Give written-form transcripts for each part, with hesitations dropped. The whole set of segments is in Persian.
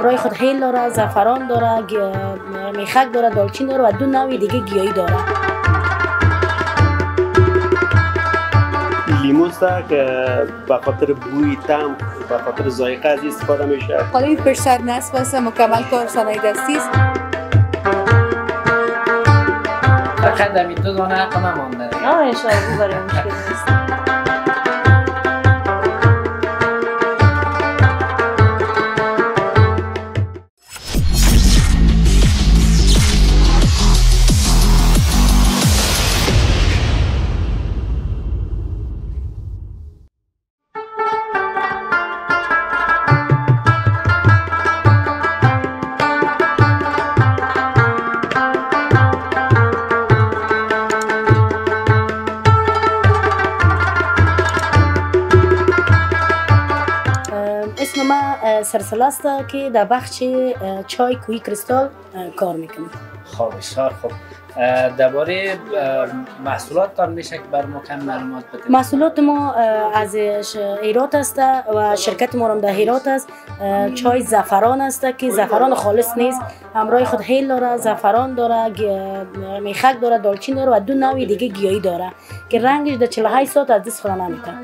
همراه خود هیل داره، زعفران داره، میخک داره، دالچین داره و 2 نوع دیگه گیاهی داره. لیمو است که به خاطر بوی طعم، به خاطر ذائقه از استفاده میشه. حالا این پشت سر نصب است، مکمل کار صنایع دستی است. فقط همین 2 دانه حق نمانده. ان شاء الله برای مشکل نیست. اسم ما سلسله است که در بخش چای کوهی کریستال کار میکنم. خب بسیار خوب. درباره محصولاتتان میشه که بر ما کم معلومات بدید؟ محصولات ما از هرات است و شرکت ما هم در هرات است. چای زعفران است که زعفران خالص نیست، همراه خود هیل داره، زعفران داره، میخک داره، دالچین داره و 2 نوع دیگه گیاهی داره که رنگش در 48 ساعت از دست خود نمیکنه.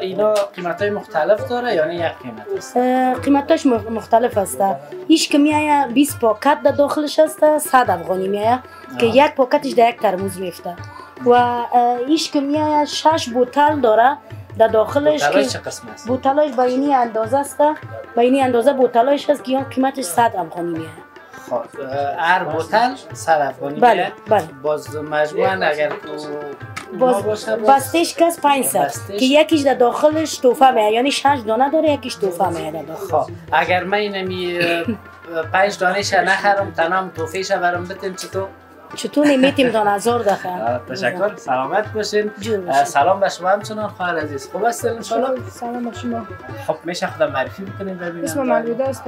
اینا قیمتای مختلف داره یا نه یک قیمت است؟ قیمتاش مختلف است. هیچ که میایه 20 پاکت در داخلش است، 100 افغانی میایه که یک پاکتش در یک ترموز میفته و هیچ که میایه 6 بوتل داره در داخلش. بوتلاش چه قسم است؟ بوتلاش به اینی اندازه است، به اینی اندازه بوتلاش است که قیمتش 100 افغانی میایه. خب هر بوتل 100 افغانی بله بله. باز مجموعاً اگر بستش کس 500 که یکیش در داخلش توفه میایه، یعنی 6 دانه داره، یکیش توفه میایه در داخل. خب اگر من اینمی 5 دانه‌ش نخرم تنام توفیش برام بتین چطور نمیتیم تا 1000 دخل. تشکر، سلامت باشین. سلام به شما همچنان خواهر عزیز. خوب هستین ان شاء الله؟ سلام به شما. خب میشه خودم معرفی بکنین ببینم؟ اسم مولوده است.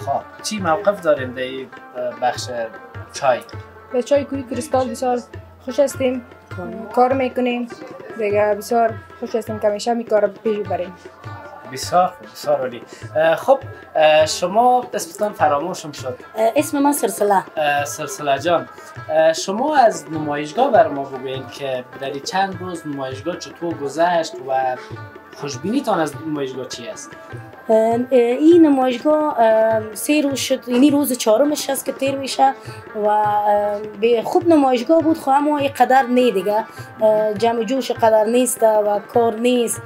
خب چی موقف دارین در بخش چای؟ به چای کوهی کریستال بسیار خوش هستیم، کار میکنیم دیگه، بسیار خوش هستیم که همیشه می کار پیش بریم. بسیار خوب، بسیار عالی. خب شما اسمتان فراموشم شد. اسم من سلسله. سلسله جان، شما از نمایشگاه بر ما بگوین که در چند روز نمایشگاه چطور گذشت و خوشبینیتان از نمایشگاه چی است؟ این نمایشگاه 3 روز شد، یعنی روز 4مش است که تیر میشه و به خوب نمایشگاه بود، خو اما اینقدر نه دیگه، جمع جوش قدر نیست و کار نیست،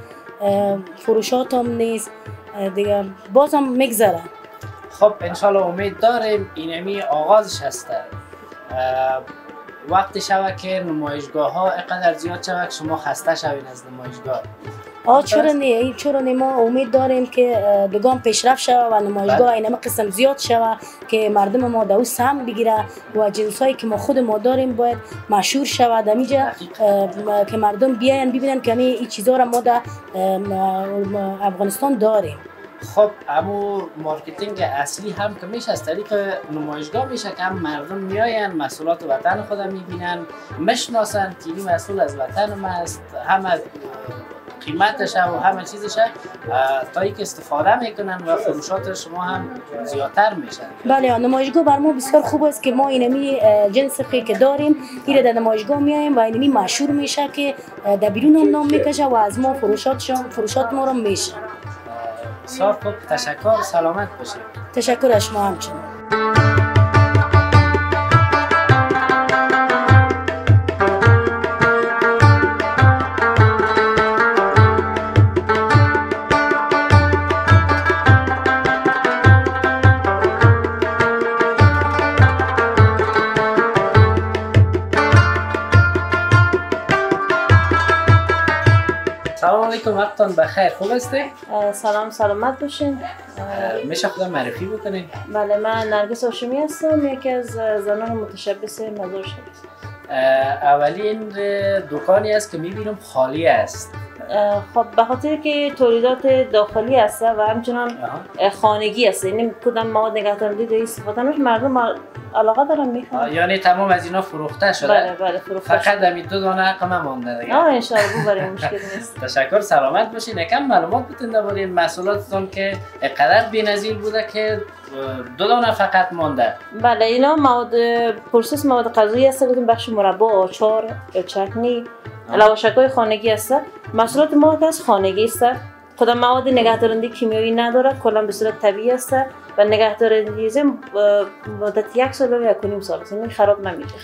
فروشات هم نیست دیگه، باز هم میگذره. خب انشالله امید داریم اینمی آغازش هسته. وقتی شود که نمایشگاه ها اینقدر زیاد شود که شما خسته شوین از نمایشگاه. چرا نه ما امید داریم که دگام پیشرفت شود و نمایشگاه اینم قسم زیاد شود که مردم ما دو سهم بگیره و جنسایی که ما خود ما داریم باید مشهور شود اینجا که مردم بیاین ببینن که این چیزا را ما در افغانستان داریم. خب اما مارکتینگ اصلی هم که میشه از طریق نمایشگاه میشه که هم مردم میاین محصولات وطن خود میبینن، میشناسن که این محصول از وطن ما است، هم از قیمتش و همه چیزش تا اینکه استفاده میکنن و فروشات شما هم زیادتر میشن. بله نمایشگاه بر ما بسیار خوب است که ما اینمی جنس که داریم این در نمایشگاه میایم و اینمی مشهور میشه که در بیرون هم نام میکشه و از ما فروشات ما رو میشه. بسیار خوب، تشکر، سلامت باشید. تشکر از شما همچنین. سلام علیکم، وقتتان بخیر، خوب هستی؟ سلام، سلامت باشین. میشه خودم معرفی بکنین؟ بله، من نرگس هاشمی هستم، یکی از زنان متشبث مزار شریف. اولی این دکانی است که میبینم خالی است. خب به خاطر که تولیدات داخلی است و همچنان خانگی است، یعنی کدام مواد نگهداری استفاده میشه، مردم علاقه دارم میخوام. یعنی تمام از اینا فروخته شده؟ بله فروخته فقط همین 2 دانه عقب مانده دیگه. ان شاء الله برای مشکل نیست. تشکر، سلامت باشین. یکم معلومات بتین درباره محصولاتتون که اینقدر بی‌نظیر بوده که 2 دانه فقط مانده. بله اینا مواد پروسس مواد غذایی هست، گفتیم بخش مربا، آچار، چتنی، لواشک‌های خانگی هست. محصولات ما که از خانگی است، خود مواد نگهدارنده کیمیایی نداره، کلا به صورت طبیعی است و نگهدارنده مدت 1 سال یا 1.5 سال است، یعنی خراب نمیشه.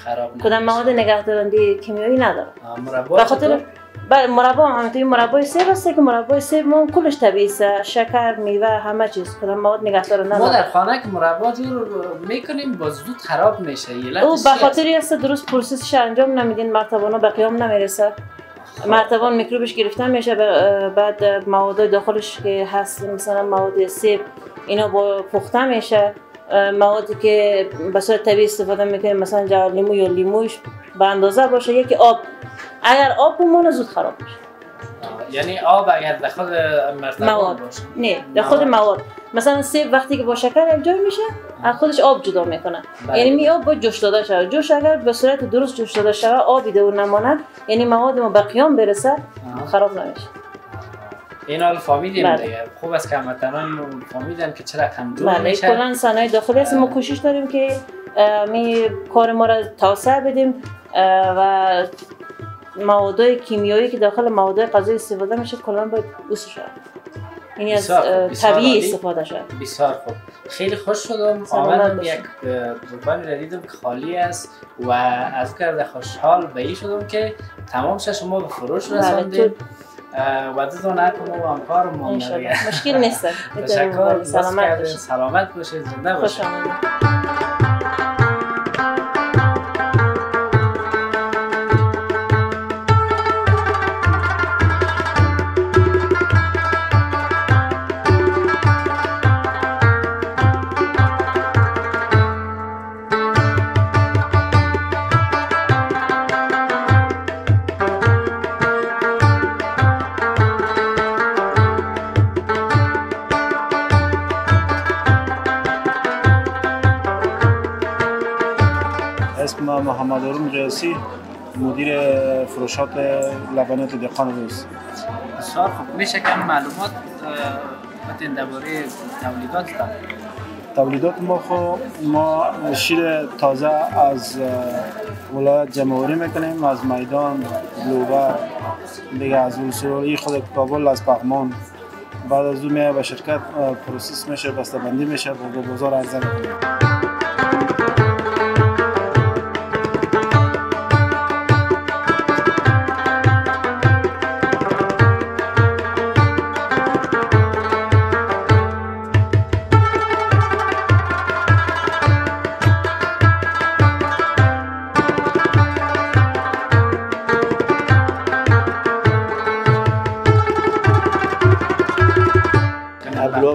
خود مواد نگهدارنده کیمیایی نداره. مربا به خاطر بله مربا هم همینطوری مربای سیب است که مربای سیب ما کلش طبیعی است، شکر، میوه، همه چیز کدام مواد نگهدارنده ما نداره. در خانه که مربا جور میکنیم باز زود خراب میشه. او به خاطری است درست پروسسش انجام نمیدین، مرتبانا به قیام نمیرسه. مرتبان میکروبش گرفته میشه، بعد مواد داخلش که هست مثلا مواد سیب اینا با پخته میشه. موادی که به صورت طبیعی استفاده میکنیم مثلا جوار لیمو یا لیموش به اندازه باشه، یکی آب، اگر آب بمونه زود خراب میشه. یعنی آب اگر در خود مرتبان باشه؟ نه در خود مواد. مثلا سیب وقتی که با شکر یک جای میشه از خودش آب جدا میکنه. یعنی می آب باید جوش داده شود. جوش اگر به صورت درست جوش داده شود، آبی دور نماند، یعنی مواد ما به قیام برسه خراب نمیشه. این حال فهمیدیم دیگه. خوب است که هموطنان فهمیدن که چرا کم‌جور میشه. بله کلا صنایع داخلی است. ما کوشش داریم که می کار ما را توسعه بدیم و مواد کیمیایی که داخل مواد غذایی استفاده میشه کلا باید اوس شود. یعنی از طبیعی استفاده شد. بسیار خوب، خیلی خوش شدم. آمدم یک دکانی را دیدم که خالی است و از کرده خوشحال به این شدم که تمام شما به فروش رساندید و 2 دانه عقب و همکار مانده. مشکل نیست. تشکر، سلامت باشید، زنده باشید. خوش آمدید. اسم محمد هارون قیاسی، مدیر فروشات لبنیات دهقان روز. بسیار خوب، میشه کم معلومات بتین درباره تولیداتتان؟ تولیدات ما شیر تازه از ولایت جمع‌آوری میکنیم، از میدان، لوبر، دیگه از ولسوالی خود کابل، از پغمان. بعد از اون میاد به شرکت پروسس میشه، بسته‌بندی میشه، به بازار عرضه میکنیم.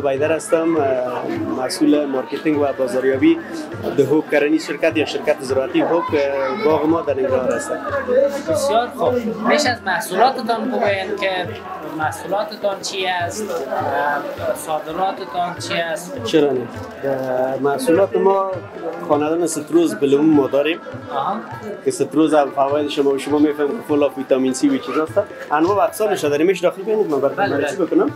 بایدر هستم، مسئول مارکتینگ و بازاریابی ده هوب کرنی شرکت یا شرکت زراعتی هوب باغ ما در ننگرهار هستم. بسیار خوب، میشه از محصولاتتان بگویید که محصولاتتان چی است؟ صادراتتان چی است؟ چرا نه؟ محصولات ما خاندان ستروز بلوم ما داریم که ستروز هم فواید شما میفهمید که فول آف ویتامین سی و چیز هست. انواع و اقسامش داریم، میشه داخل بینید من بررسی بکنم.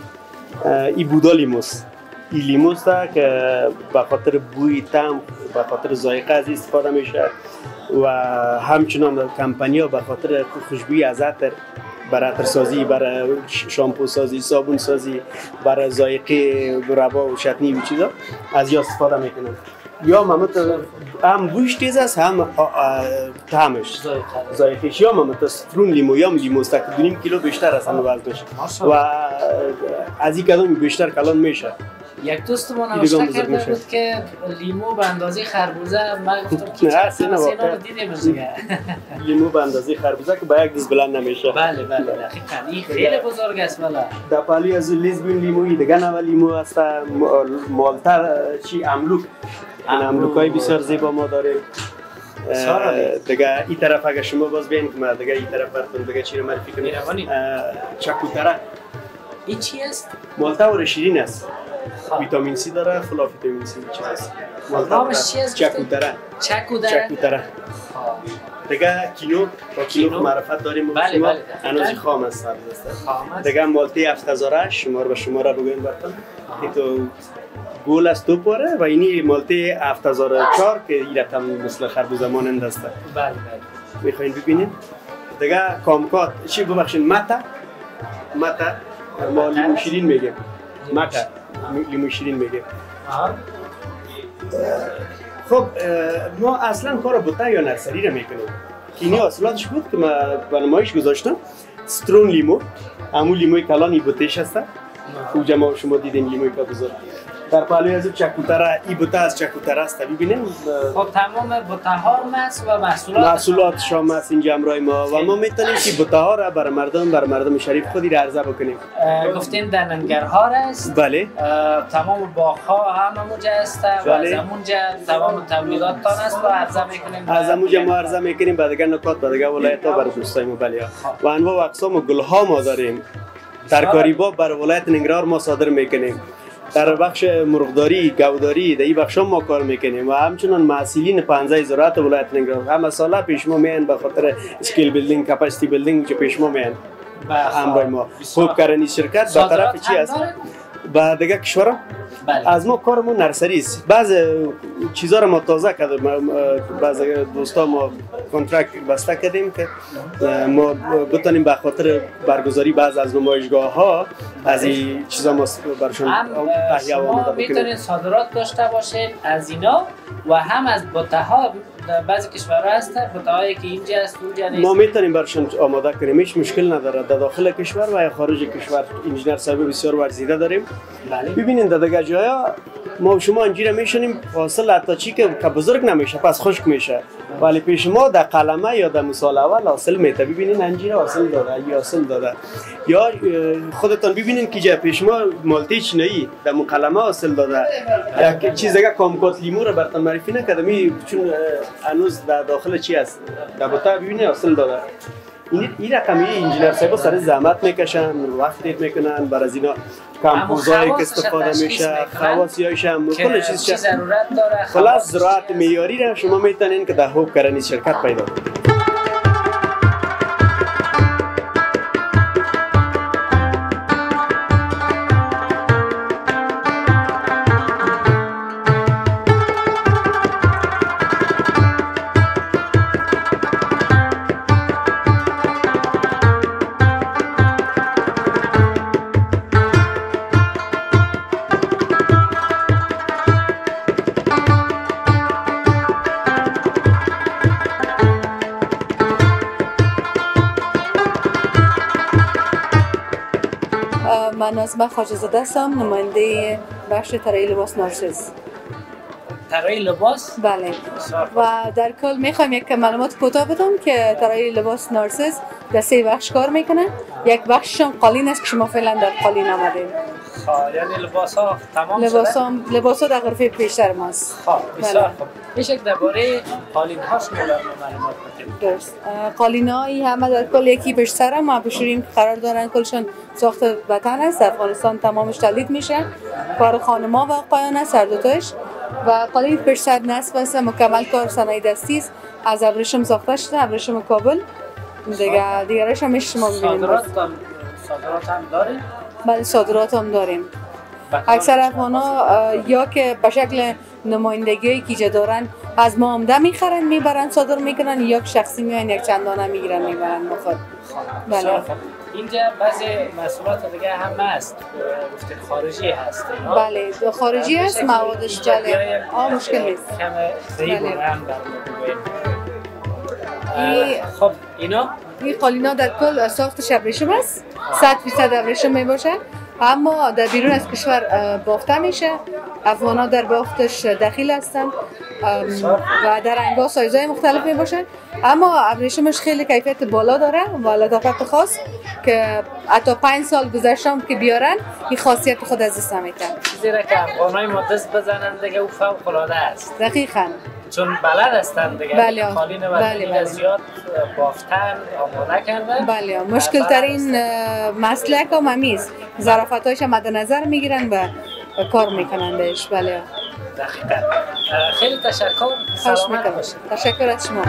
این بودا لیموس، این لیموس تا که به خاطر بوی طعم، به خاطر ذائقه از استفاده میشه و همچنان کمپانی‌ها به خاطر خوشبویی از عطر، برای عطر سازی، برای شامپو سازی، صابون سازی، برای ذائقه روا و چتنی و چیزا از یا استفاده میکنن. یا هم بویش تیز است، هم طعمش ذائقه‌اش. یا سترون لیمو یا لیموس تا 2.5 کیلو بیشتر است وزنش و از این کدام بیشتر کلان میشه. یک دوستمون آشنا کرده بود که لیمو به اندازه خربوزه، من گفتم که سینا رو دیدیم دیگه. لیمو به اندازه خربوزه که با یک دست بلند نمیشه. بله دقیقاً، این خیلی بزرگ است. والا در پالی از لیزبین لیمویی دیگه نو لیمو است، مالتر چی املوک، این املوکای بسیار زیبا ما داریم. دیگه این طرف اگه شما باز ببینید که ما دیگه این طرف براتون دیگه چی رو معرفی کنیم. چکوتره. این چی است؟ مالتا و شیرین است. ویتامین سی داره، خلاف ویتامین سی چیز است. نامش چی است؟ چکوتره. چکوتره. دیگه کینو با کینو معرفت داریم. بله. هنوز خام است. دیگه مالتی 7000 شمار به شماره بگوین براتون. تو گل است تو پاره و اینی مالتی 7004 که این رقم مثل خربوزه مانند است. بله. میخواین ببینید؟ دیگه کامکات چی ببخشید متا ما لیمو شیرین میگیم. متا لیمو شیرین میگیم. خب ما اصلا کار بوته یا نرسری رو میکنیم. اینی اصلاتش بود که ما به نمایش گذاشتم. سترون لیمو، همون لیموی کلانی بوتهش هست. اوجا ما شما دیدیم لیموی که بزرگ. در پهلوی از چکوتره ای بوته از چکوتره است. ببینیم. خب تمام بوته ها است و محصولات شام است اینجا امرای ما و ما میتونیم که بوته ها را بر مردم شریف خودی را عرضه بکنیم. گفتین در ننگرهار است. بله. تمام باغ ها هم همونجا است و از همونجا تمام تولیدات تان است و عرضه میکنیم. از همونجا ما عرضه میکنیم به دیگر نکات به دیگر ولایت ها بر دوستای ما بله. و انواع و اقسام گل ها ما داریم. ترکاری با بر ولایت ننگرهار ما صادر میکنیم. در بخش مرغداری، گاوداری، در این بخش ما کار میکنیم و همچنان محصولین پنزه زراعت ولایت ننگرهار همه ساله پیش ما میان به خاطر اسکیل بیلدینگ، کپاسیتی بیلدینگ که پیش ما میان. همراه ما. خوب کارنی شرکت به طرف چی است؟ به دیگه کشورها از ما کارمون نرسری است. بعض چیزا رو ما تازه کردیم. بعض دوستا ما کنترکت بسته کردیم که ما بتونیم به خاطر برگزاری بعض از نمایشگاه ها از این چیزا ما برشون تهیه آماده بکنیم. میتونین صادرات داشته باشین از اینا و هم از بوته ها. بعضی کشورها هستن بوته‌هایی که اینجا است اونجا نیست. ما میتونیم برشون آماده کنیم، هیچ مشکل نداره. در داخل کشور و یا خارج کشور انجینر صاحب بسیار ورزیده داریم. بله. ببینید در دیگه جایا ما شما انجیر میشونیم حاصل حتی چی که بزرگ نمیشه پس خشک میشه، ولی پیش ما در قلمه یا در مثال اول حاصل میته. ببینید انجیر حاصل داده یا حاصل داده یا خودتون ببینید که جا پیش ما مالتی چینایی در قلمه حاصل داده یا چیز دیگه کامکات لیمو رو براتون معرفی نکردم چون هنوز در داخل چی است در بوته ببینید حاصل داده. این رقمی انجینر صاحب سر زحمت میکشن، وقت میکنن بر از اینا کمپوزایی که استفاده میشه، خواصیاش هم کل چیز ضرورت داره. خلاص زراعت معیاری را شما میتونین که در خوب کردنی شرکت پیدا کنید. من نظمه خواجه زاده هستم، نماینده بخش طراحی لباس نارسز. طراحی لباس؟ بله. و در کل میخوام یک معلومات کوتاه بدم که طراحی لباس نارسز در 3 بخش کار میکنه. یک بخششون قالین است که شما فعلا در قالین آمدید. یعنی لباس ها تمام لباس ها در غرفه پیشتر ماست. بسیار خوب. میشه که درباره قالین هاش معلومات بدید؟ درست. قالین هایی همه در کل یکی پیش سر ما بشوریم که قرار دارن کلشون ساخت وطن است. در افغانستان تمامش تولید میشه. کار خانم‌ها و آقایان است هر دوتاش. و قالین پیش سر نصب است، مکمل کار صنایع دستی است. از ابریشم ساخته شده، ابریشم کابل. دیگرش هم شما ببینید. صادرات هم داریم؟ بله صادرات هم داریم. اکثر افغان‌ها یا که به شکل نمایندگی که ایجا دارن از ما عمده میخرن میبرن صادر میکنن یا که شخصی میان یک چندانه میگیرن میبرن بخود. بله. اینجا بعضی محصولات دیگه هم هست، گفتید خارجی هست. بله خارجی هست موادش. بله مشکل نیست. خب اینا این قالینا در کل ساختش ابریشم است، 100% ابریشم میباشه، اما در بیرون از کشور بافته میشه. افغانا در بافتش دخیل هستن و در رنگ‌ها سایزهای مختلف میباشن، اما ابریشمش خیلی کیفیت بالا داره و لطافت خاص که حتی 5 سال گذشتم که بیارن این خاصیت خود از دست نمیکنن. زیرا که افغانای ما دست بزنن دیگه او فوق العاده است. دقیقاً. چون بلد هستن دیگه. بله. قالین و زیاد بافتن آماده کردن. بله مشکل ترین مسلک هم همیست. ظرافتایش مد نظر میگیرن و کار میکنن بهش. بله دقیقاً. خیلی تشکر. سلامت باشید. تشکر از شما.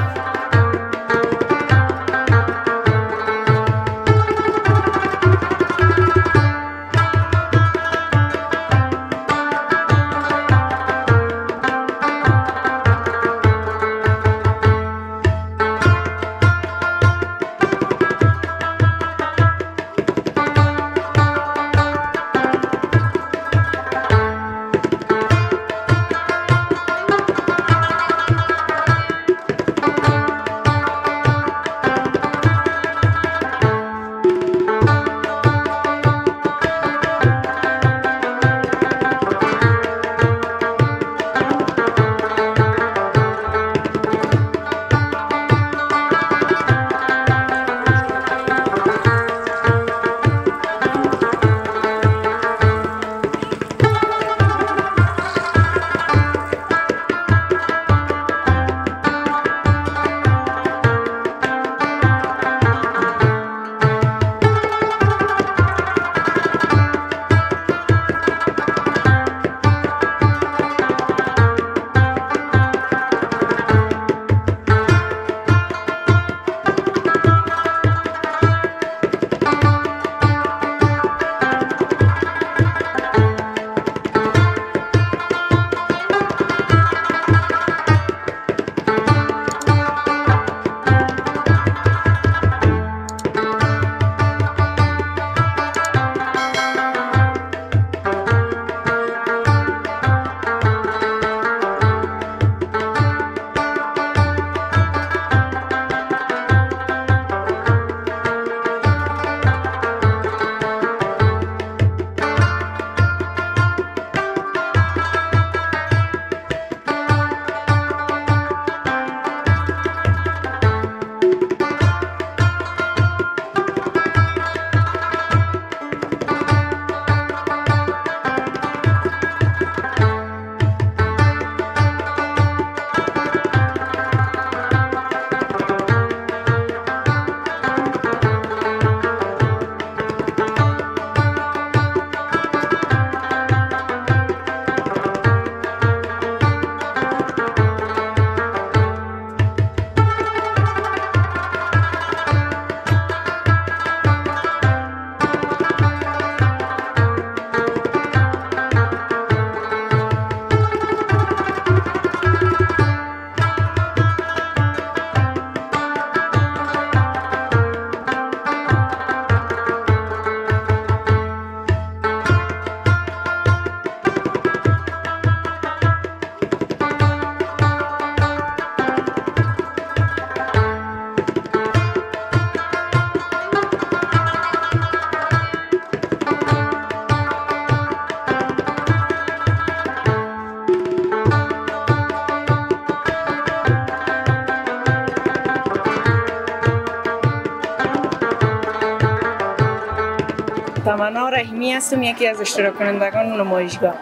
تمنا رحیمی هستم، یکی از اشتراک کنندگان نمایشگاه.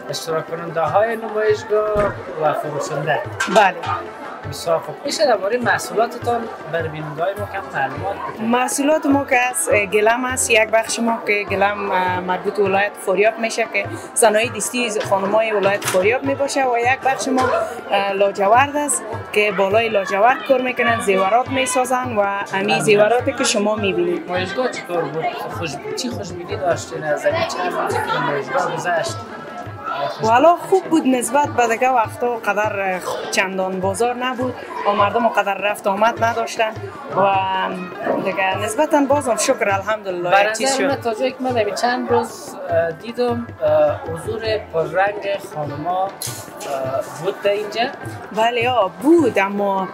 اشتراک کننده های نمایشگاه و فروشنده. بله. بسیار خوب. میشه درباره محصولاتتان برای بیننده‌های ما کم معلومات بدید؟ محصولات ما که از گلم است، یک بخش ما که گلم مربوط به ولایت فاریاب میشه که صنایع دستی خانم‌های ولایت فاریاب میباشه و یک بخش ما لاجورد است که بالای لاجورد کار میکنن، زیورات میسازن و همین زیوراتی که شما میبینید. نمایشگاه چطور بود؟ چی خوشبینی داشتین از این چند روزی که نمایشگاه گذشت؟ والا خوب بود، نسبت به دیگه وقتا قدر چندان بازار نبود و مردم قدر رفت آمد نداشتن و دیگه نسبتا بازم شکر الحمدلله. برنظر من تا جایی که من چند روز دیدم حضور پررنگ خانما بود در اینجا؟ بله بود، اما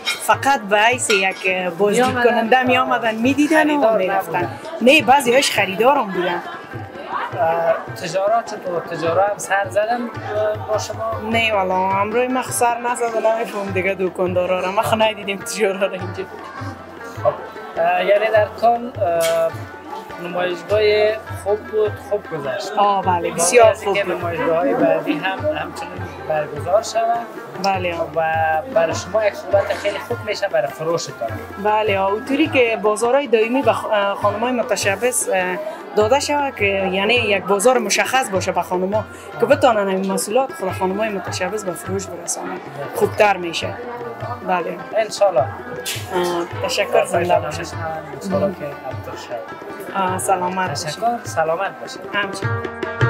فقط به حیث یک بازدید کننده می آمدن می دیدن و می رفتن. نه بعضی هاش خریدارم بودن. تجارت چطور؟ تجارت هم سر زدن با شما؟ نه والا امروی من سر نزدم، نمیفهم دیگه دکاندارا را ما خنای دیدیم تجارت را اینجا. یعنی در کل نمایشگاه خوب بود، خوب گذشت. بله بسیار خوب بود. نمایشگاه بعدی هم همچنین برگزار شود. بله و برای شما یک صورت خیلی خوب میشه برای فروشتان. بله اونطوری که بازارهای دائمی به خانم‌های متشبث داده شود که یعنی یک بازار مشخص باشه به خانم‌ها که بتونن این محصولات خود خانم‌های متشبث به فروش برسانن خوبتر میشه. بله ان شاء الله. تشکر زنده باشید. سلامت سلامت باشید. تشکر. سلامت باشید. همچنین.